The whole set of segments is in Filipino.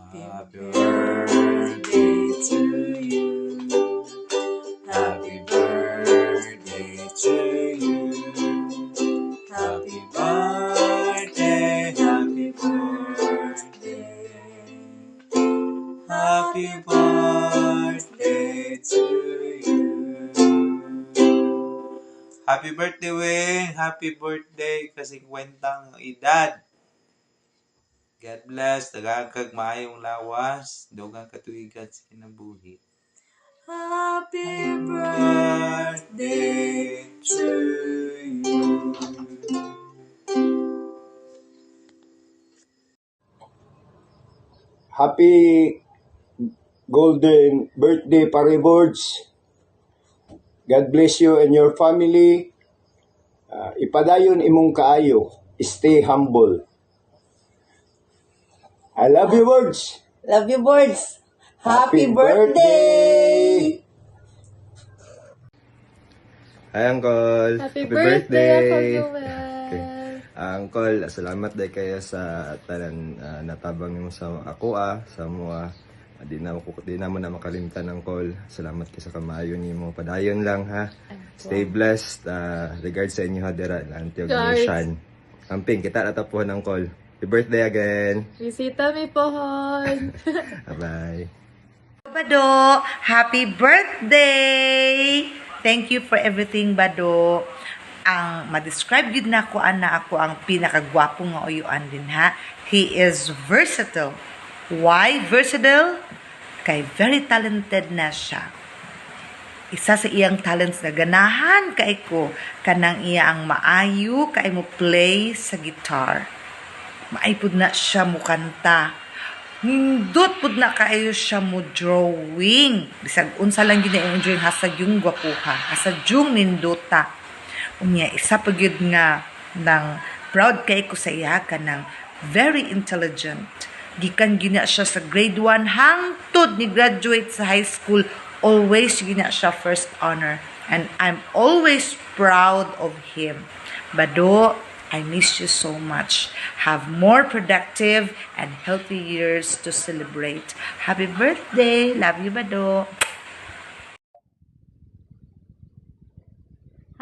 Happy birthday to you. Happy birthday to you. Happy birthday, happy birthday. Happy birthday to you. Happy birthday, Wing! Happy birthday kasi kwentang edad. God bless, dagagag maayong lawas, dugang katuigan sa kinabuhi. Happy birthday to you. Happy golden birthday, Pariboards. God bless you and your family. Ipadayon imong kaayo. Stay humble. I love you, Boards. Love you, Boards. Happy birthday! Hi, Uncle. Happy birthday, Uncle Joel. Okay. Uncle, salamat dahil kayo sa tanan natabang nimo sa ako sa mga di na mo na makalimtan, Uncle. Salamat kayo sa kamayo nimo. Padayon lang ha. Stay blessed. Regards sa inyo ha dira Auntie Ignition. Amping kita natapuhan, Uncle. Happy birthday again. Bisita mi pohon. Bye-bye. Bado, happy birthday! Thank you for everything, Bado. Ang ma-describe yun na ako ang pinakagwapo nga uyuan din ha. He is versatile. Why versatile? Kay very talented na siya. Isa sa iyang talents na ganahan kay ko kanang iya ang maayo kay mo play sa guitar. Maaypod na siya mo kanta. Nindot pud na kayo siya mo drawing. Bisag unsa lang gid na drawing hasag yung gwapuha, hasag yung nindota. Unya isa pa gyud nga nang proud kay ko sa iya kanang very intelligent. Gikan gina siya sa grade 1 hangtod ni graduate sa high school, always gina siya first honor, and I'm always proud of him. Bado, I miss you so much. Have more productive and healthy years to celebrate. Happy birthday. Love you, Bado.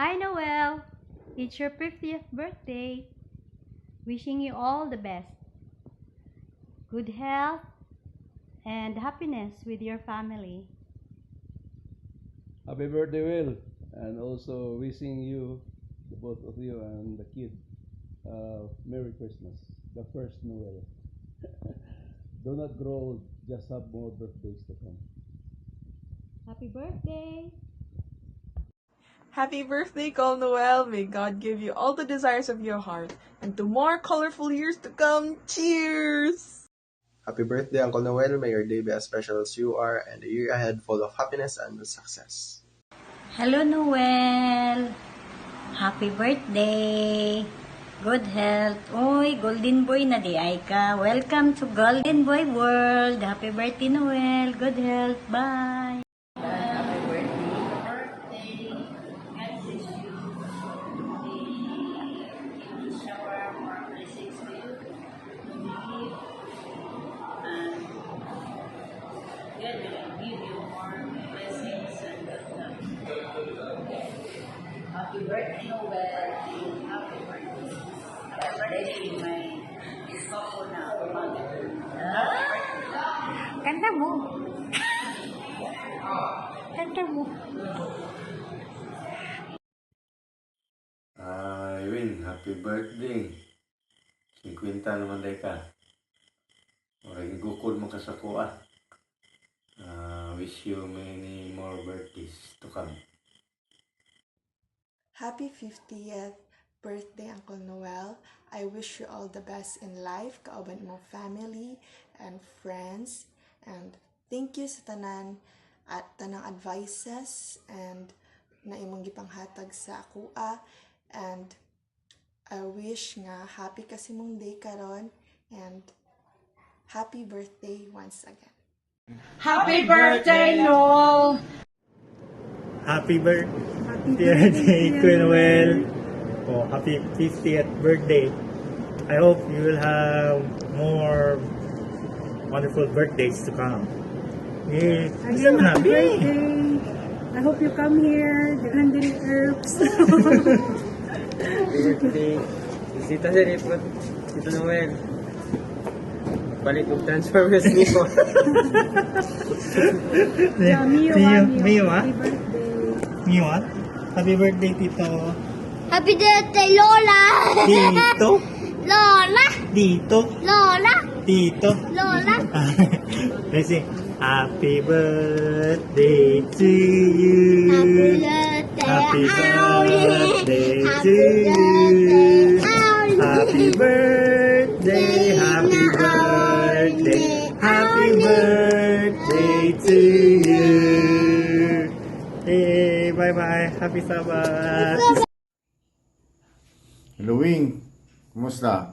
Hi, Noel. It's your 50th birthday. Wishing you all the best. Good health and happiness with your family. Happy birthday, Will. And also wishing you, the both of you and the kid, Merry Christmas, the first Noel. Do not grow old, just have more birthdays to come. Happy birthday! Happy birthday, Col Noel. May God give you all the desires of your heart and to more colorful years to come. Cheers! Happy birthday, Uncle Noel. May your day be as special as you are and the year ahead full of happiness and success. Hello, Noel! Happy birthday! Good health. Uy, Golden Boy na di ay ka. Welcome to Golden Boy World. Happy birthday, Noel. Good health. Bye. Happy birthday, Noel. Happy birthday. Happy birthday, my couple na. Kanta mo. Kanta mo. Win, happy birthday. 50 naman day ka. Orang gukod mo ka sa kuha. Wish you many more birthdays to come. Happy 50th birthday, Uncle Noel. I wish you all the best in life, kauban mo family and friends. And thank you sa tanan at tanang advices and na imong gipanghatag sa akua. And I wish nga happy kasi mong day karon and happy birthday once again. Happy birthday, Noel! Happy birthday, Kuya Noel. Oh, happy 50th birthday. I hope you will have more wonderful birthdays to come. Eh, Again, na, happy birthday. I hope you come here. The Handel Herbs. Happy birthday. Bisita sa report. Tito Noel. Balik yung Transformers niyo. Mio, Happy birthday. Mio, happy birthday, Tito. Happy birthday, Lola! Tito. Lola! Tito. Lola! Tito. Lola! Let's sing. Happy birthday to you. Happy birthday to you. Happy birthday, happy birthday, happy birthday to you. Hey, bye-bye. Happy Sabbath. Hello, Wing. Kumusta?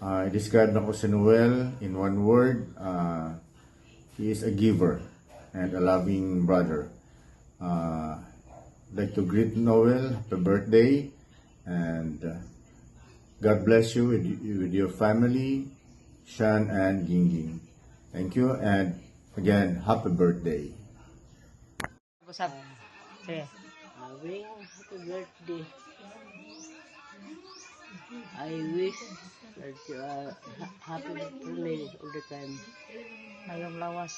I-describe na ko si Noel in one word. He is a giver and a loving brother. I'd like to greet Noel, happy birthday, and God bless you with your family, Shan and Gingging. Thank you, and again, happy birthday. Wing, happy birthday. I wish that you are happy for me all the time. Mayong lawas.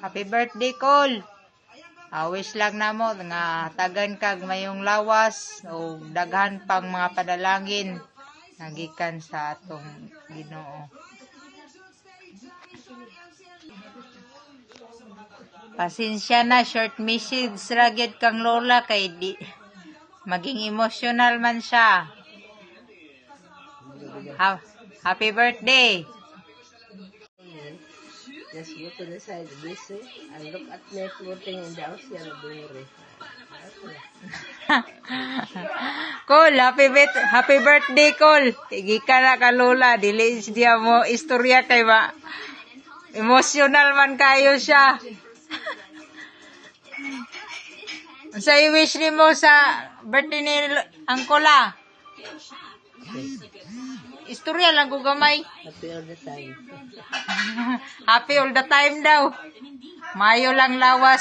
Happy birthday, Cole. Wish lang na mo nga tagan kag mayong lawas o daghan pang mga padalangin nagikan sa atong Ginoo. Pasensya na, short message ragid kang lola kay di maging emotional man siya. Happy birthday! Just go to the side, busy, and look at me floating in the ocean of glory. Cole, happy birthday, Cole. Tigi ka na ka, lola. Dili siya mo istorya kay ba. Emotional man kayo siya. Sa i-wish ni mo sa birthday ni Angkola. Istorya lang ko gamay. Happy all the time. Happy all the time daw. Mayo lang lawas.